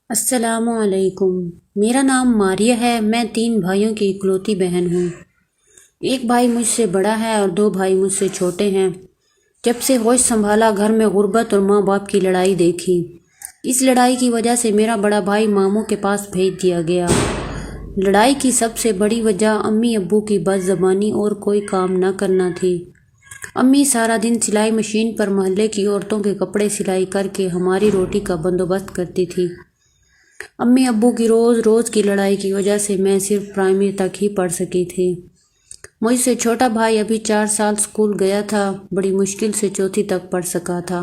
السلام علیکم۔ میرا نام ماریہ ہے۔ میں 3 بھائیوں کی اکلوتی بہن ہوں۔ ایک بھائی مجھ سے بڑا ہے اور 2 بھائی مجھ سے چھوٹے ہیں۔ جب سے ہوش سنبھالا گھر میں غربت اور ماں باپ کی لڑائی دیکھی۔ اس لڑائی کی وجہ سے میرا بڑا بھائی ماموں کے پاس بھیج دیا گیا۔ لڑائی کی سب سے بڑی وجہ امی ابو کی بد زبانی اور کوئی کام نہ کرنا تھی۔ امی سارا دن سلائی مشین پر محلے کی عورتوں کے کپڑے سلائی کر کے ہماری روٹی کا بندوبست کرتی تھی۔ امی ابو کی روز روز کی لڑائی کی وجہ سے میں صرف پرائمری تک ہی پڑھ سکی تھی۔ مجھ سے چھوٹا بھائی ابھی 4 سال اسکول گیا تھا، بڑی مشکل سے 4تھی تک پڑھ سکا تھا۔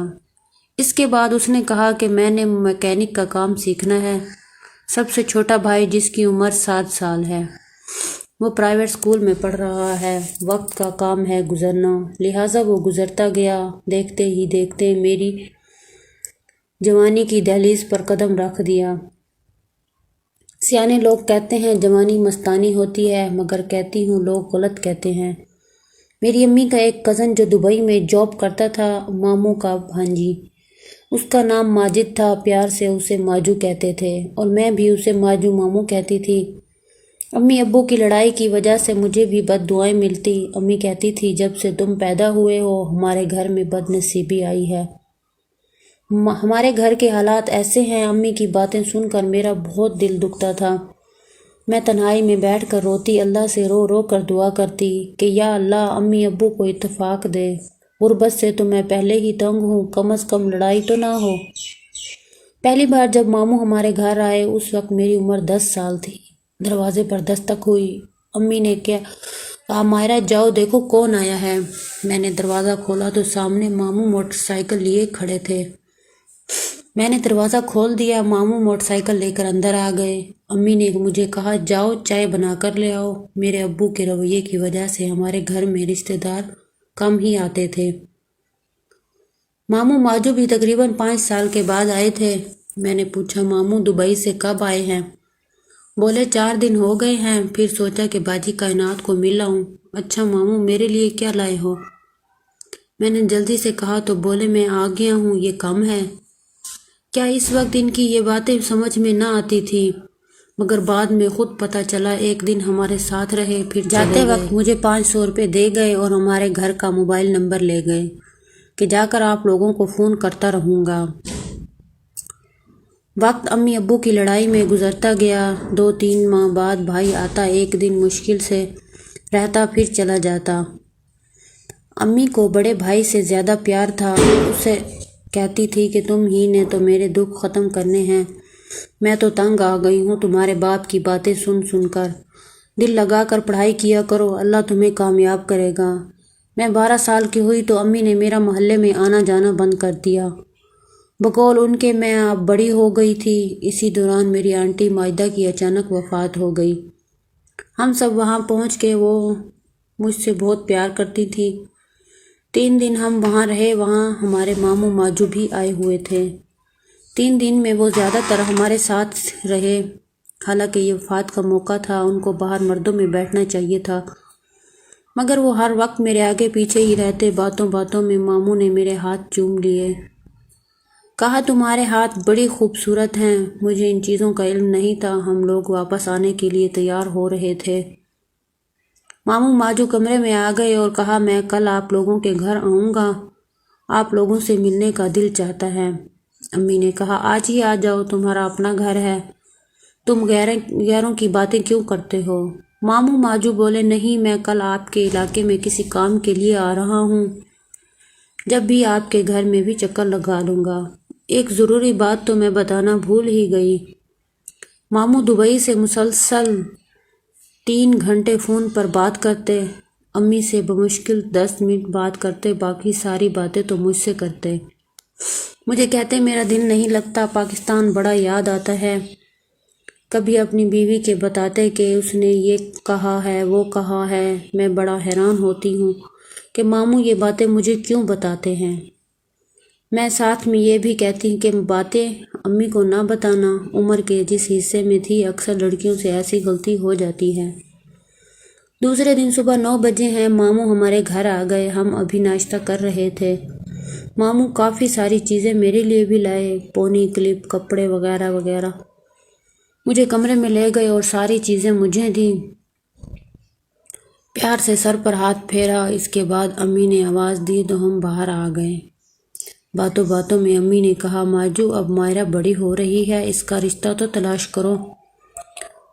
اس کے بعد اس نے کہا کہ میں نے میکینک کا کام سیکھنا ہے۔ سب سے چھوٹا بھائی جس کی عمر 7 سال ہے، وہ پرائیویٹ اسکول میں پڑھ رہا ہے۔ وقت کا کام ہے گزرنا، لہٰذا وہ گزرتا گیا۔ دیکھتے ہی دیکھتے میری جوانی کی دہلیز پر قدم رکھ دیا۔ سیانے لوگ کہتے ہیں جوانی مستانی ہوتی ہے، مگر کہتی ہوں لوگ غلط کہتے ہیں۔ میری امی کا ایک کزن جو دبئی میں جاب کرتا تھا، ماموں کا بھانجی، اس کا نام ماجد تھا، پیار سے اسے ماجو کہتے تھے، اور میں بھی اسے ماجو ماموں کہتی تھی۔ امی ابو کی لڑائی کی وجہ سے مجھے بھی بد دعائیں ملتی۔ امی کہتی تھی جب سے تم پیدا ہوئے ہو ہمارے گھر میں بد نصیبی آئی ہے۔ ہمارے گھر کے حالات ایسے ہیں۔ امی کی باتیں سن کر میرا بہت دل دکھتا تھا۔ میں تنہائی میں بیٹھ کر روتی، اللہ سے رو رو کر دعا کرتی کہ یا اللہ امی ابو کو اتفاق دے۔ غربت سے تو میں پہلے ہی تنگ ہوں، کم از کم لڑائی تو نہ ہو۔ پہلی بار جب ماموں ہمارے گھر آئے اس وقت میری عمر 10 سال تھی۔ دروازے پر دستک ہوئی۔ امی نے کہا ماہرہ جاؤ دیکھو کون آیا ہے۔ میں نے دروازہ کھولا تو سامنے ماموں موٹر سائیکل لیے کھڑے تھے۔ میں نے دروازہ کھول دیا۔ ماموں موٹر سائیکل لے کر اندر آ گئے۔ امی نے مجھے کہا جاؤ چائے بنا کر لے آؤ۔ میرے ابو کے رویے کی وجہ سے ہمارے گھر میں رشتہ دار کم ہی آتے تھے۔ ماموں ماجو بھی تقریباً 5 سال کے بعد آئے تھے۔ میں نے پوچھا ماموں دبئی سے کب آئے ہیں؟ بولے 4 دن ہو گئے ہیں، پھر سوچا کہ باجی کائنات کو مل آؤں۔ اچھا ماموں میرے لیے کیا لائے ہو؟ میں نے جلدی سے کہا تو بولے میں آ گیا ہوں، یہ کم ہے۔ کیا اس وقت ان کی یہ باتیں سمجھ میں نہ آتی تھی، مگر بعد میں خود پتہ چلا۔ ایک دن ہمارے ساتھ رہے، پھر جاتے وقت مجھے 500 روپے دے گئے اور ہمارے گھر کا موبائل نمبر لے گئے کہ جا کر آپ لوگوں کو فون کرتا رہوں گا۔ وقت امی ابو کی لڑائی میں گزرتا گیا۔ 2-3 ماہ بعد بھائی آتا، ایک دن مشکل سے رہتا پھر چلا جاتا۔ امی کو بڑے بھائی سے زیادہ پیار تھا۔ اسے کہتی تھی کہ تم ہی نے تو میرے دکھ ختم کرنے ہیں۔ میں تو تنگ آ گئی ہوں تمہارے باپ کی باتیں سن سن کر۔ دل لگا کر پڑھائی کیا کرو، اللہ تمہیں کامیاب کرے گا۔ میں 12 سال کی ہوئی تو امی نے میرا محلے میں آنا جانا بند کر دیا۔ بقول ان کے میں اب بڑی ہو گئی تھی۔ اسی دوران میری آنٹی ماجدہ کی اچانک وفات ہو گئی۔ ہم سب وہاں پہنچ کے وہ مجھ سے بہت پیار کرتی تھی۔ 3 دن ہم وہاں رہے۔ وہاں ہمارے ماموں ماجو بھی آئے ہوئے تھے۔ 3 دن میں وہ زیادہ تر ہمارے ساتھ رہے۔ حالانکہ یہ وفات کا موقع تھا، ان کو باہر مردوں میں بیٹھنا چاہیے تھا، مگر وہ ہر وقت میرے آگے پیچھے ہی رہتے۔ باتوں باتوں میں ماموں نے میرے ہاتھ چوم لیے، کہا تمہارے ہاتھ بڑی خوبصورت ہیں۔ مجھے ان چیزوں کا علم نہیں تھا۔ ہم لوگ واپس آنے کے لیے تیار ہو رہے تھے۔ ماموں ماجو کمرے میں آ گئے اور کہا میں کل آپ لوگوں کے گھر آؤں گا، آپ لوگوں سے ملنے کا دل چاہتا ہے۔ امی نے کہا آج ہی آ جاؤ، تمہارا اپنا گھر ہے، تم غیروں کی باتیں کیوں کرتے ہو؟ ماموں ماجو بولے نہیں، میں کل آپ کے علاقے میں کسی کام کے لیے آ رہا ہوں، جب بھی آپ کے گھر میں بھی چکر لگا لوں گا۔ ایک ضروری بات تو میں بتانا بھول ہی گئی۔ ماموں دبئی سے مسلسل 3 گھنٹے فون پر بات کرتے، امی سے بمشکل 10 منٹ بات کرتے، باقی ساری باتیں تو مجھ سے کرتے۔ مجھے کہتے میرا دل نہیں لگتا، پاکستان بڑا یاد آتا ہے۔ کبھی اپنی بیوی کے بتاتے کہ اس نے یہ کہا ہے وہ کہا ہے۔ میں بڑا حیران ہوتی ہوں کہ ماموں یہ باتیں مجھے کیوں بتاتے ہیں۔ میں ساتھ میں یہ بھی کہتی کہ باتیں امی کو نہ بتانا، عمر کے جس حصے میں تھی اکثر لڑکیوں سے ایسی غلطی ہو جاتی ہے۔ دوسرے دن صبح 9 بجے ہیں، ماموں ہمارے گھر آ گئے۔ ہم ابھی ناشتہ کر رہے تھے۔ ماموں کافی ساری چیزیں میرے لیے بھی لائے، پونی، کلپ، کپڑے وغیرہ وغیرہ۔ مجھے کمرے میں لے گئے اور ساری چیزیں مجھے دیں، پیار سے سر پر ہاتھ پھیرا۔ اس کے بعد امی نے آواز دی تو ہم باہر آ گئے۔ باتوں باتوں میں امی نے کہا، ماجو اب مائرہ بڑی ہو رہی ہے، اس کا رشتہ تو تلاش کرو۔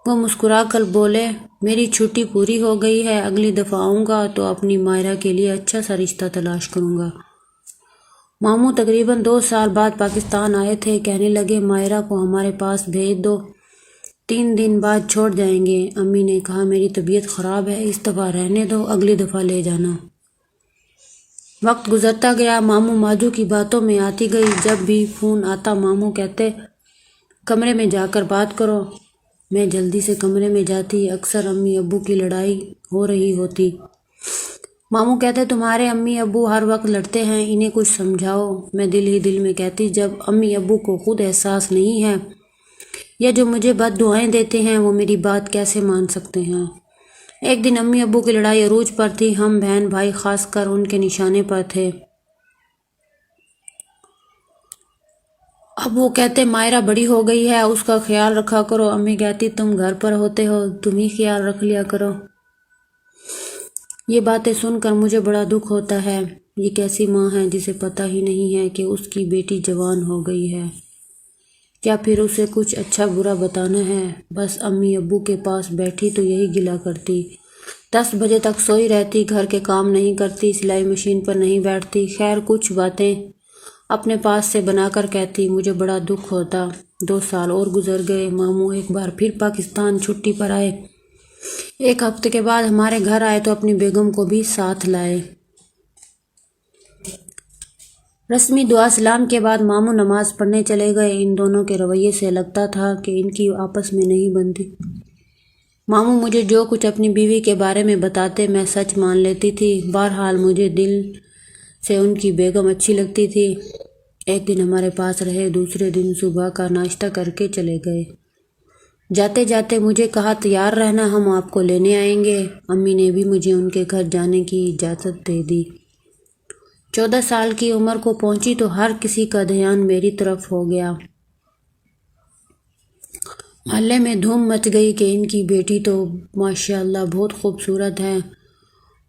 وہ مسکرا کر بولے، میری چھٹی پوری ہو گئی ہے، اگلی دفعہ آؤں گا تو اپنی مائرہ کے لیے اچھا سا رشتہ تلاش کروں گا۔ ماموں تقریباً 2 سال بعد پاکستان آئے تھے، کہنے لگے مائرہ کو ہمارے پاس بھیج دو، 3 دن بعد چھوڑ جائیں گے۔ امی نے کہا، میری طبیعت خراب ہے، اس دفعہ رہنے دو، اگلی دفعہ لے جانا۔ وقت گزرتا گیا، ماموں ماجو کی باتوں میں آتی گئی۔ جب بھی فون آتا ماموں کہتے، کمرے میں جا کر بات کرو۔ میں جلدی سے کمرے میں جاتی، اکثر امی ابو کی لڑائی ہو رہی ہوتی۔ ماموں کہتے، تمہارے امی ابو ہر وقت لڑتے ہیں، انہیں کچھ سمجھاؤ۔ میں دل ہی دل میں کہتی، جب امی ابو کو خود احساس نہیں ہے یا جو مجھے بد دعائیں دیتے ہیں وہ میری بات کیسے مان سکتے ہیں۔ ایک دن امی ابو کی لڑائی عروج پر تھی، ہم بہن بھائی خاص کر ان کے نشانے پر تھے۔ اب وہ کہتے، مائرہ بڑی ہو گئی ہے، اس کا خیال رکھا کرو۔ امی کہتی، تم گھر پر ہوتے ہو، تم ہی خیال رکھ لیا کرو۔ یہ باتیں سن کر مجھے بڑا دکھ ہوتا ہے۔ یہ کیسی ماں ہے جسے پتہ ہی نہیں ہے کہ اس کی بیٹی جوان ہو گئی ہے، کیا پھر اسے کچھ اچھا برا بتانا ہے؟ بس امی ابو کے پاس بیٹھی تو یہی گلہ کرتی، 10 بجے تک سوئی رہتی، گھر کے کام نہیں کرتی، سلائی مشین پر نہیں بیٹھتی، خیر کچھ باتیں اپنے پاس سے بنا کر کہتی۔ مجھے بڑا دکھ ہوتا۔ 2 سال اور گزر گئے۔ ماموں ایک بار پھر پاکستان چھٹی پر آئے۔ 1 ہفتے کے بعد ہمارے گھر آئے تو اپنی بیگم کو بھی ساتھ لائے۔ رسمی دعا سلام کے بعد ماموں نماز پڑھنے چلے گئے۔ ان دونوں کے رویے سے لگتا تھا کہ ان کی آپس میں نہیں بنتی۔ ماموں مجھے جو کچھ اپنی بیوی کے بارے میں بتاتے میں سچ مان لیتی تھی۔ بہرحال مجھے دل سے ان کی بیگم اچھی لگتی تھی۔ ایک دن ہمارے پاس رہے، دوسرے دن صبح کا ناشتہ کر کے چلے گئے۔ جاتے جاتے مجھے کہا، تیار رہنا، ہم آپ کو لینے آئیں گے۔ امی نے بھی مجھے ان کے گھر جانے کی اجازت دے دی۔ 14 سال کی عمر کو پہنچی تو ہر کسی کا دھیان میری طرف ہو گیا۔ محلے میں دھوم مچ گئی کہ ان کی بیٹی تو ماشاءاللہ بہت خوبصورت ہے۔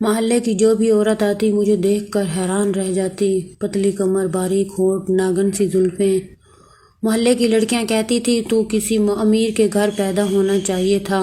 محلے کی جو بھی عورت آتی مجھے دیکھ کر حیران رہ جاتی، پتلی کمر، باریک ہونٹ، ناگن سی زلفیں۔ محلے کی لڑکیاں کہتی تھی، تو کسی امیر کے گھر پیدا ہونا چاہیے تھا۔